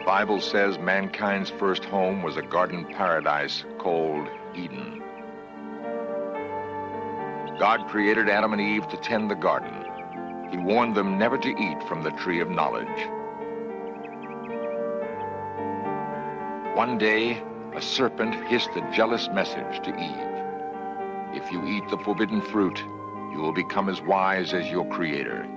Bible says mankind's first home was a garden paradise called Eden. God created Adam and Eve to tend the garden. He warned them never to eat from the tree of knowledge. One day, a serpent hissed a jealous message to Eve. If you eat the forbidden fruit, you will become as wise as your Creator.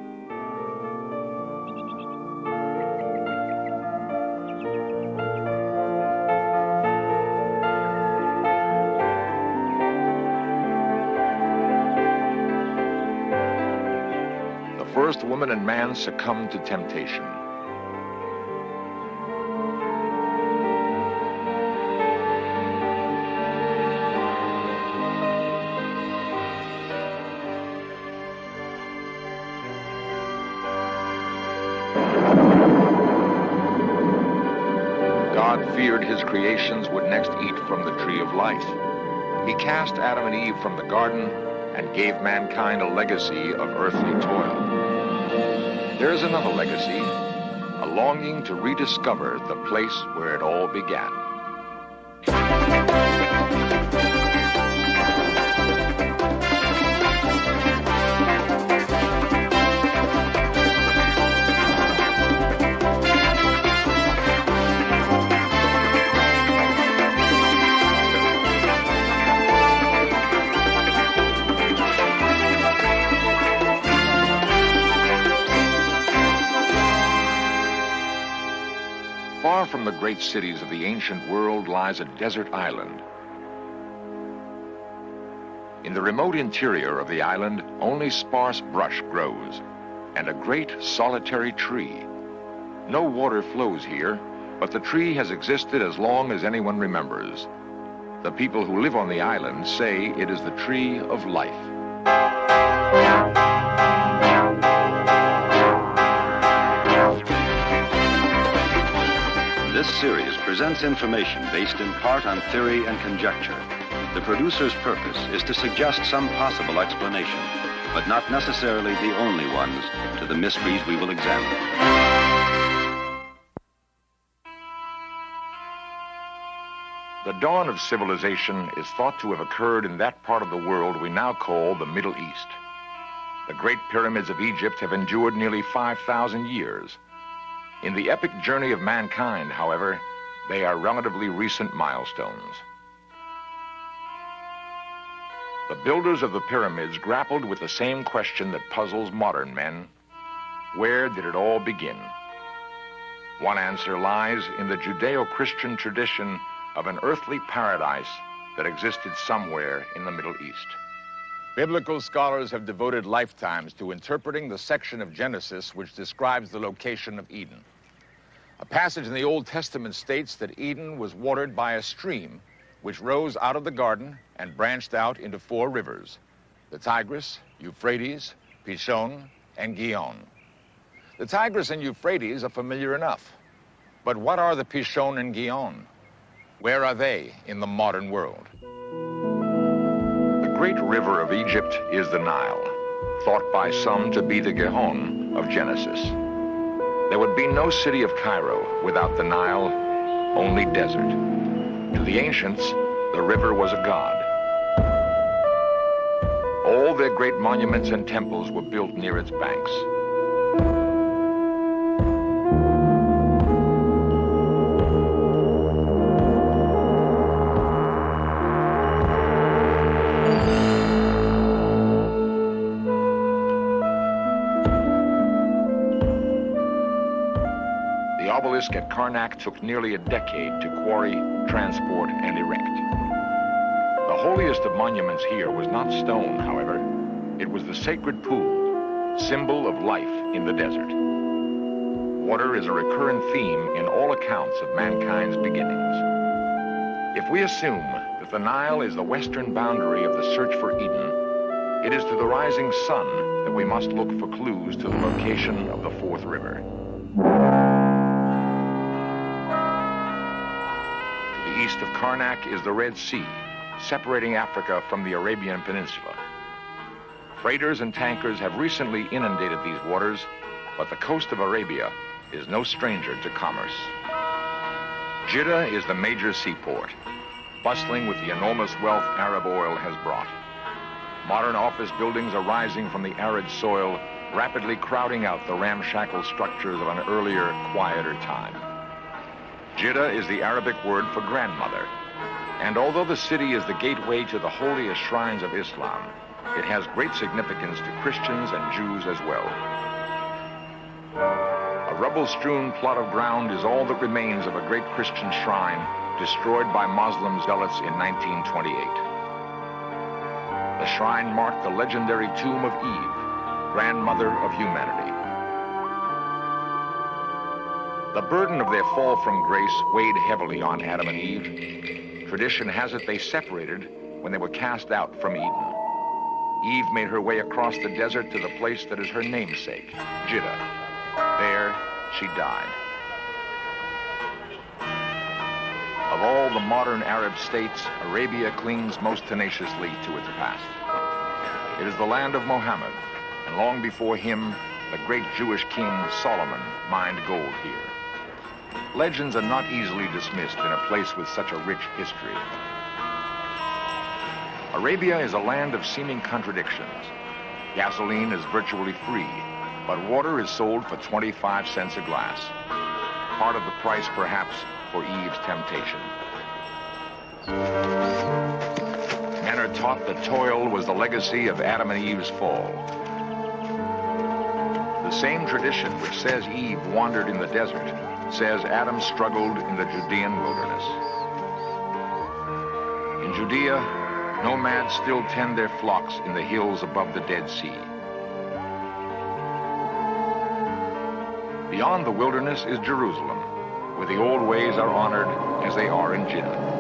First woman and man succumbed to temptation. God feared his creations would next eat from the tree of life. He cast Adam and Eve from the garden and gave mankind a legacy of earthly toil. There is another legacy, a longing to rediscover the place where it all began. Far from the great cities of the ancient world lies a desert island. In the remote interior of the island, only sparse brush grows, and a great solitary tree. No water flows here, but the tree has existed as long as anyone remembers. The people who live on the island say it is the tree of life. This series presents information based in part on theory and conjecture. The producer's purpose is to suggest some possible explanation, but not necessarily the only ones, to the mysteries we will examine. The dawn of civilization is thought to have occurred in that part of the world we now call the Middle East. The Great Pyramids of Egypt have endured nearly 5,000 years. In the epic journey of mankind, however, they are relatively recent milestones. The builders of the pyramids grappled with the same question that puzzles modern men. Where did it all begin? One answer lies in the Judeo-Christian tradition of an earthly paradise that existed somewhere in the Middle East. Biblical scholars have devoted lifetimes to interpreting the section of Genesis which describes the location of Eden. A passage in the Old Testament states that Eden was watered by a stream which rose out of the garden and branched out into 4 rivers: the Tigris, Euphrates, Pishon, and Gihon. The Tigris and Euphrates are familiar enough. But what are the Pishon and Gihon? Where are they in the modern world? The great river of Egypt is the Nile, thought by some to be the Gihon of Genesis. There would be no city of Cairo without the Nile, only desert. To the ancients, the river was a god. All their great monuments and temples were built near its banks. The obelisk at Karnak took nearly a decade to quarry, transport, and erect. The holiest of monuments here was not stone, however. It was the sacred pool, symbol of life in the desert. Water is a recurrent theme in all accounts of mankind's beginnings. If we assume that the Nile is the western boundary of the search for Eden, it is to the rising sun that we must look for clues to the location of the 4th river. East of Karnak is the Red Sea, separating Africa from the Arabian Peninsula. Freighters and tankers have recently inundated these waters, but the coast of Arabia is no stranger to commerce. Jeddah is the major seaport, bustling with the enormous wealth Arab oil has brought. Modern office buildings are rising from the arid soil, rapidly crowding out the ramshackle structures of an earlier, quieter time. Jeddah is the Arabic word for grandmother, and although the city is the gateway to the holiest shrines of Islam, it has great significance to Christians and Jews as well. A rubble-strewn plot of ground is all that remains of a great Christian shrine destroyed by Muslim zealots in 1928. The shrine marked the legendary tomb of Eve, grandmother of humanity. The burden of their fall from grace weighed heavily on Adam and Eve. Tradition has it they separated when they were cast out from Eden. Eve made her way across the desert to the place that is her namesake, Jeddah. There, she died. Of all the modern Arab states, Arabia clings most tenaciously to its past. It is the land of Muhammad, and long before him, the great Jewish king Solomon mined gold here. Legends are not easily dismissed in a place with such a rich history. Arabia is a land of seeming contradictions. Gasoline is virtually free, but water is sold for 25 cents a glass. Part of the price, perhaps, for Eve's temptation. Men are taught that toil was the legacy of Adam and Eve's fall. The same tradition which says Eve wandered in the desert says Adam struggled in the Judean wilderness. In Judea, nomads still tend their flocks in the hills above the Dead Sea. Beyond the wilderness is Jerusalem, where the old ways are honored as they are in Jeddah.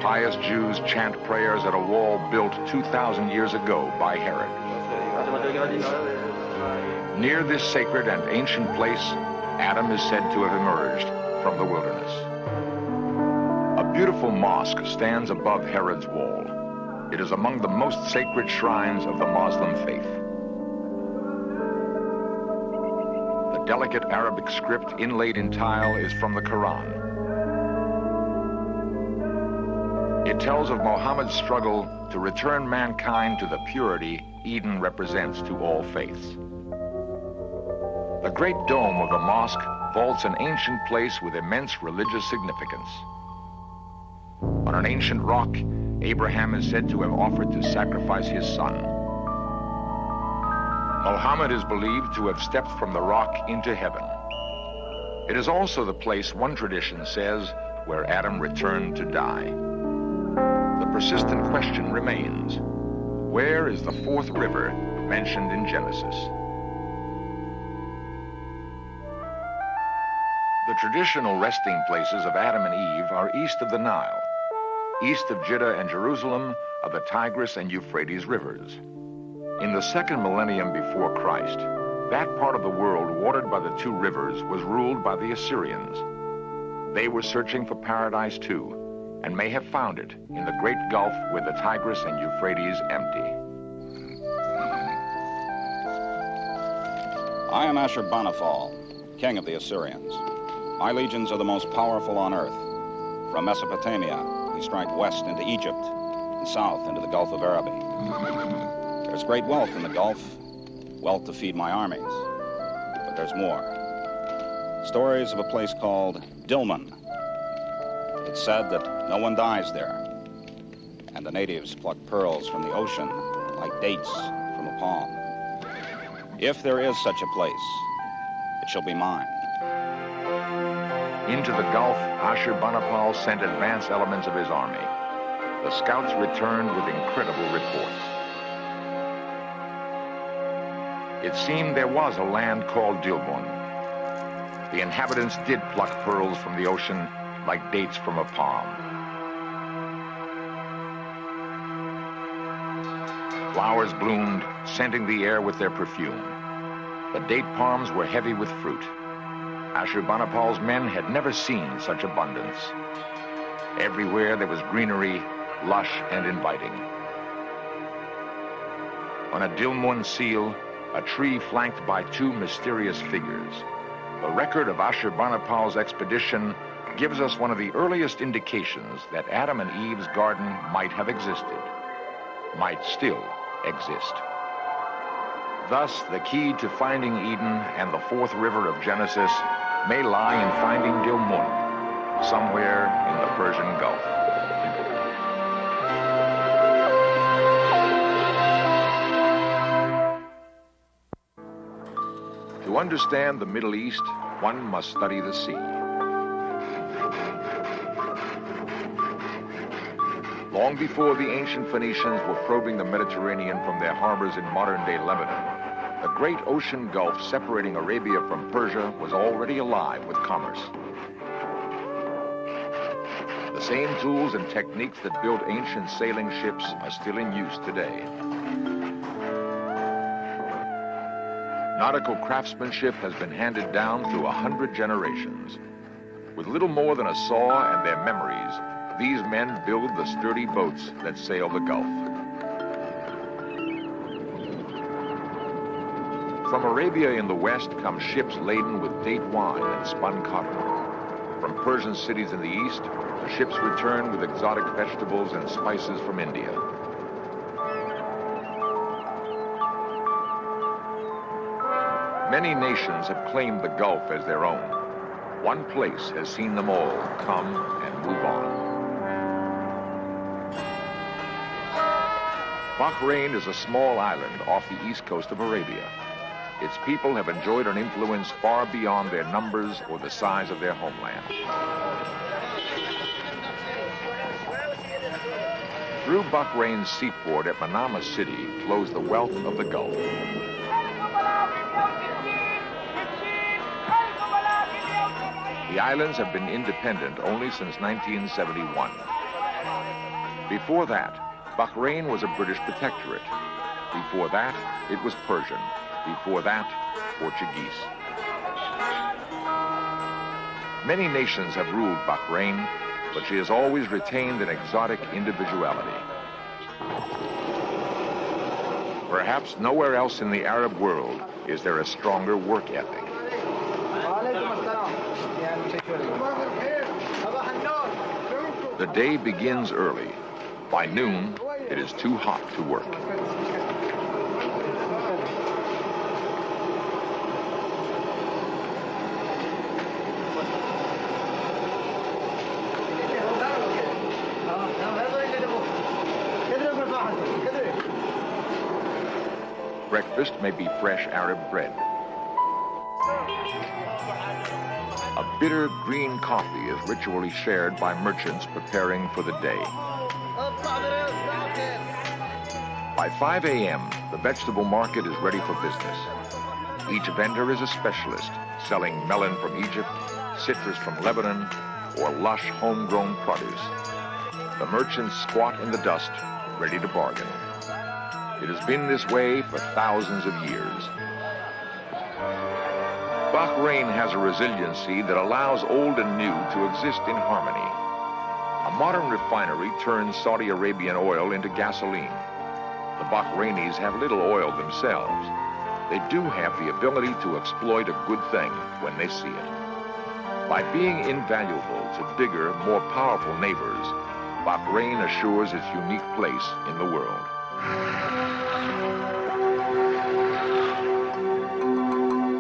Pious Jews chant prayers at a wall built 2,000 years ago by Herod. Near this sacred and ancient place, Adam is said to have emerged from the wilderness. A beautiful mosque stands above Herod's wall. It is among the most sacred shrines of the Muslim faith. The delicate Arabic script inlaid in tile is from the Quran. It tells of Muhammad's struggle to return mankind to the purity Eden represents to all faiths. The great dome of the mosque vaults an ancient place with immense religious significance. On an ancient rock, Abraham is said to have offered to sacrifice his son. Muhammad is believed to have stepped from the rock into heaven. It is also the place, one tradition says, where Adam returned to die. The persistent question remains, where is the fourth river mentioned in Genesis? The traditional resting places of Adam and Eve are east of the Nile. East of Jeddah and Jerusalem are the Tigris and Euphrates rivers. In the second millennium before Christ, that part of the world watered by the two rivers was ruled by the Assyrians. They were searching for paradise too, and may have found it in the great gulf where the Tigris and Euphrates empty. I am Ashurbanipal, king of the Assyrians. My legions are the most powerful on earth. From Mesopotamia, we strike west into Egypt and south into the Gulf of Araby. There's great wealth in the Gulf, wealth to feed my armies. But there's more. Stories of a place called Dilmun. It's said that no one dies there, and the natives pluck pearls from the ocean like dates from a palm. If there is such a place, it shall be mine. Into the Gulf, Ashurbanipal sent advance elements of his army. The scouts returned with incredible reports. It seemed there was a land called Dilmun. The inhabitants did pluck pearls from the ocean like dates from a palm. Flowers bloomed, scenting the air with their perfume. The date palms were heavy with fruit. Ashurbanipal's men had never seen such abundance. Everywhere there was greenery, lush and inviting. On a Dilmun seal, a tree flanked by two mysterious figures. The record of Ashurbanipal's expedition gives us one of the earliest indications that Adam and Eve's garden might have existed, might still exist. Thus, the key to finding Eden and the fourth river of Genesis may lie in finding Dilmun, somewhere in the Persian Gulf. To understand the Middle East, one must study the sea. Long before the ancient Phoenicians were probing the Mediterranean from their harbors in modern-day Lebanon, the great ocean gulf separating Arabia from Persia was already alive with commerce. The same tools and techniques that built ancient sailing ships are still in use today. Nautical craftsmanship has been handed down through 100 generations. With little more than a saw and their memories, these men build the sturdy boats that sail the Gulf. From Arabia in the west come ships laden with date wine and spun cotton. From Persian cities in the east, the ships return with exotic vegetables and spices from India. Many nations have claimed the Gulf as their own. One place has seen them all come and move on. Bahrain is a small island off the east coast of Arabia. Its people have enjoyed an influence far beyond their numbers or the size of their homeland. Through Bahrain's seaport at Manama City flows the wealth of the Gulf. The islands have been independent only since 1971. Before that, Bahrain was a British protectorate. Before that, it was Persian. Before that, Portuguese. Many nations have ruled Bahrain, but she has always retained an exotic individuality. Perhaps nowhere else in the Arab world is there a stronger work ethic. The day begins early. By noon, it is too hot to work. Breakfast may be fresh Arab bread. A bitter green coffee is ritually shared by merchants preparing for the day. By 5 a.m., the vegetable market is ready for business. Each vendor is a specialist, selling melon from Egypt, citrus from Lebanon, or lush homegrown produce. The merchants squat in the dust, ready to bargain. It has been this way for thousands of years. Bahrain has a resiliency that allows old and new to exist in harmony. A modern refinery turns Saudi Arabian oil into gasoline. The Bahrainis have little oil themselves. They do have the ability to exploit a good thing when they see it. By being invaluable to bigger, more powerful neighbors, Bahrain assures its unique place in the world.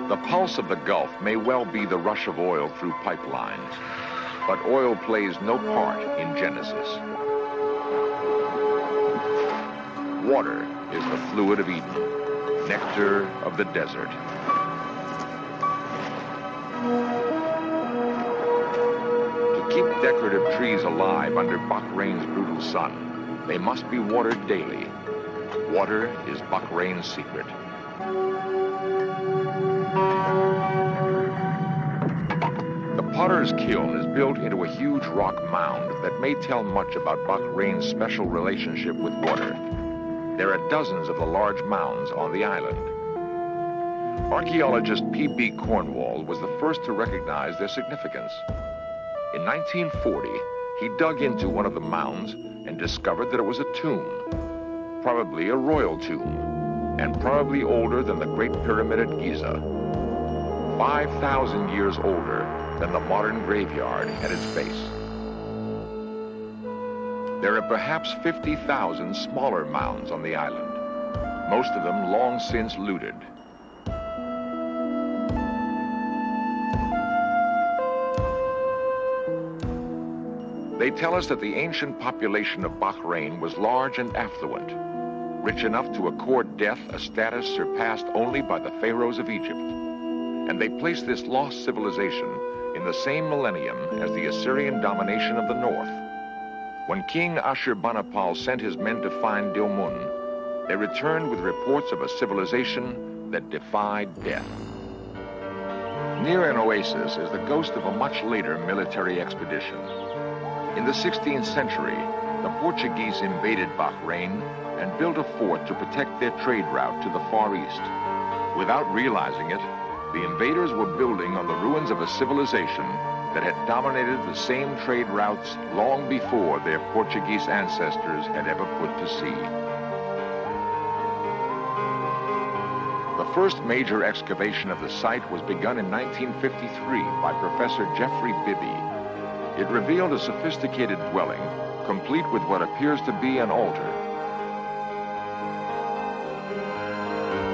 The pulse of the Gulf may well be the rush of oil through pipelines, but oil plays no part in Genesis. Water is the fluid of Eden, nectar of the desert. To keep decorative trees alive under Bahrain's brutal sun, they must be watered daily. Water is Bahrain's secret. The potter's kiln is built into a huge rock mound that may tell much about Bahrain's special relationship with water. There are dozens of the large mounds on the island. Archaeologist P.B. Cornwall was the first to recognize their significance. In 1940, he dug into one of the mounds and discovered that it was a tomb, probably a royal tomb. and probably older than the Great Pyramid at Giza. 5,000 years older than the modern graveyard at its base. There are perhaps 50,000 smaller mounds on the island, most of them long since looted. They tell us that the ancient population of Bahrain was large and affluent, rich enough to accord death a status surpassed only by the pharaohs of Egypt. And they place this lost civilization in the same millennium as the Assyrian domination of the north. When King Ashurbanipal sent his men to find Dilmun, they returned with reports of a civilization that defied death. Near an oasis is the ghost of a much later military expedition. In the 16th century, the Portuguese invaded Bahrain and built a fort to protect their trade route to the Far East. Without realizing it, the invaders were building on the ruins of a civilization that had dominated the same trade routes long before their Portuguese ancestors had ever put to sea. The first major excavation of the site was begun in 1953 by Professor Geoffrey Bibby. It revealed a sophisticated dwelling, complete with what appears to be an altar.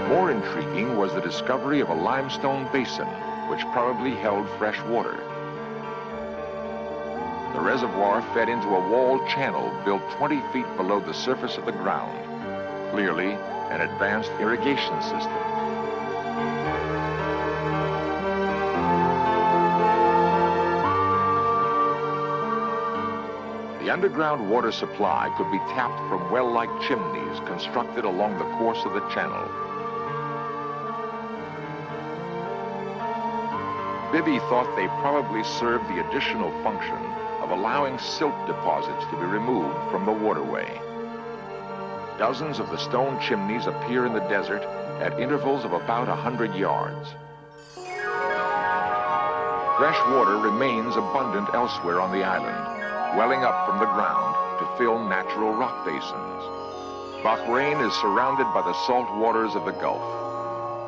More intriguing was the discovery of a limestone basin, which probably held fresh water. The reservoir fed into a walled channel built 20 feet below the surface of the ground, clearly an advanced irrigation system. The underground water supply could be tapped from well-like chimneys constructed along the course of the channel. Bibby thought they probably served the additional function of allowing silt deposits to be removed from the waterway. Dozens of the stone chimneys appear in the desert at intervals of about 100 yards. Fresh water remains abundant elsewhere on the island, welling up from the ground to fill natural rock basins. Bahrain is surrounded by the salt waters of the Gulf.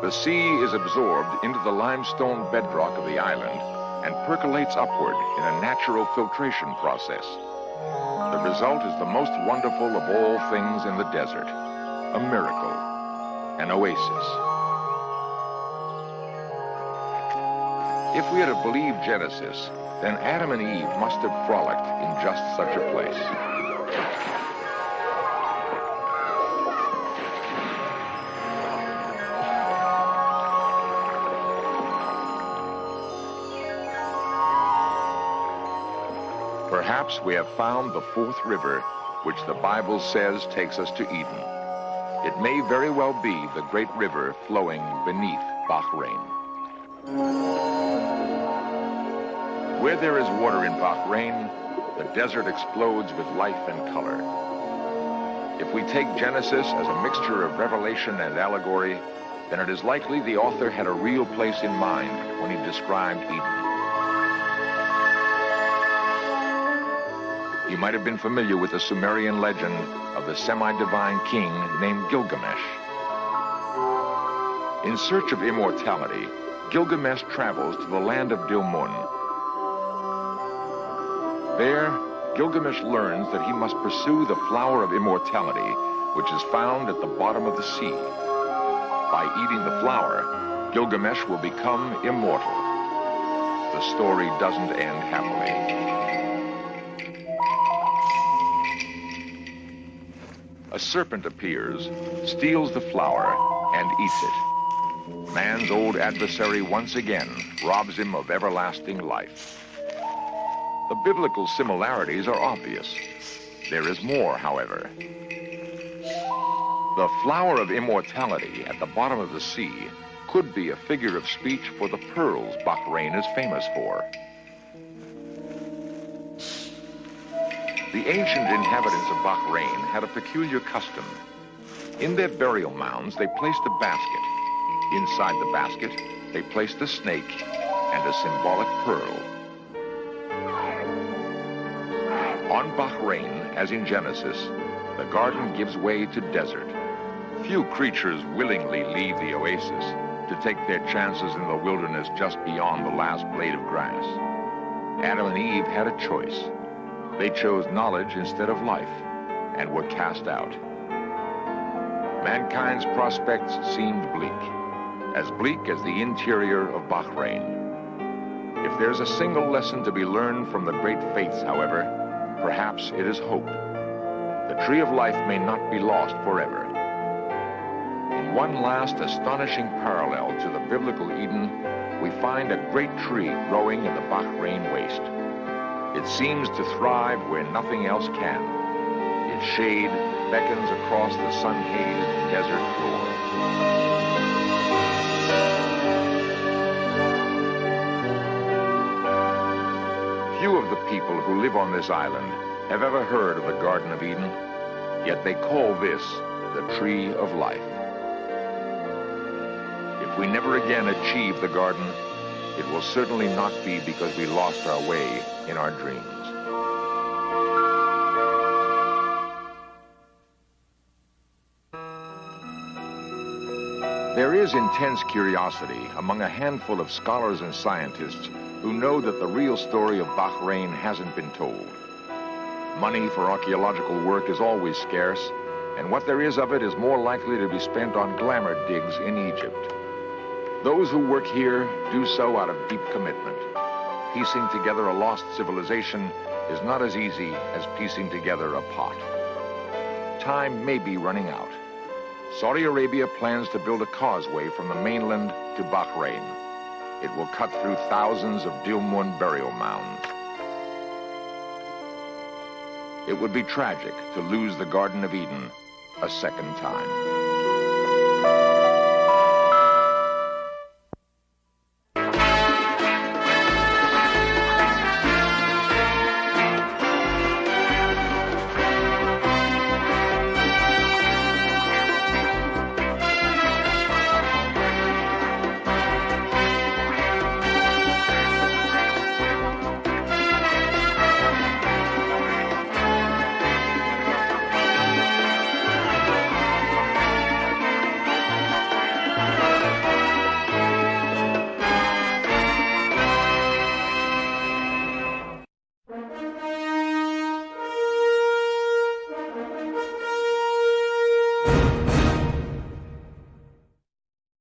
The sea is absorbed into the limestone bedrock of the island and percolates upward in a natural filtration process. The result is the most wonderful of all things in the desert, a miracle, an oasis. If we are to believe Genesis, then Adam and Eve must have frolicked in just such a place. Perhaps we have found the fourth river, which the Bible says takes us to Eden. It may very well be the great river flowing beneath Bahrain. Where there is water in Bahrain, the desert explodes with life and color. If we take Genesis as a mixture of revelation and allegory, then it is likely the author had a real place in mind when he described Eden. You might have been familiar with the Sumerian legend of the semi-divine king named Gilgamesh. In search of immortality, Gilgamesh travels to the land of Dilmun. There, Gilgamesh learns that he must pursue the flower of immortality, which is found at the bottom of the sea. By eating the flower, Gilgamesh will become immortal. The story doesn't end happily. A serpent appears, steals the flower, and eats it. Man's old adversary once again robs him of everlasting life. The biblical similarities are obvious. There is more, however. The flower of immortality at the bottom of the sea could be a figure of speech for the pearls Bahrain is famous for. The ancient inhabitants of Bahrain had a peculiar custom. In their burial mounds, they placed a basket. Inside the basket, they placed a snake and a symbolic pearl. On Bahrain, as in Genesis, the garden gives way to desert. Few creatures willingly leave the oasis to take their chances in the wilderness just beyond the last blade of grass. Adam and Eve had a choice. They chose knowledge instead of life and were cast out. Mankind's prospects seemed bleak as the interior of Bahrain. If there's a single lesson to be learned from the great faiths, however, perhaps it is hope. The tree of life may not be lost forever. In one last astonishing parallel to the biblical Eden, we find a great tree growing in the Bahrain waste. It seems to thrive where nothing else can. Its shade beckons across the sun-hazed desert floor. Few of the people who live on this island have ever heard of the Garden of Eden, yet they call this the Tree of Life. If we never again achieve the garden, it will certainly not be because we lost our way in our dreams. There is intense curiosity among a handful of scholars and scientists who know that the real story of Bahrain hasn't been told. Money for archaeological work is always scarce, and what there is of it is more likely to be spent on glamour digs in Egypt. Those who work here do so out of deep commitment. Piecing together a lost civilization is not as easy as piecing together a pot. Time may be running out. Saudi Arabia plans to build a causeway from the mainland to Bahrain. It will cut through thousands of Dilmun burial mounds. It would be tragic to lose the Garden of Eden a second time.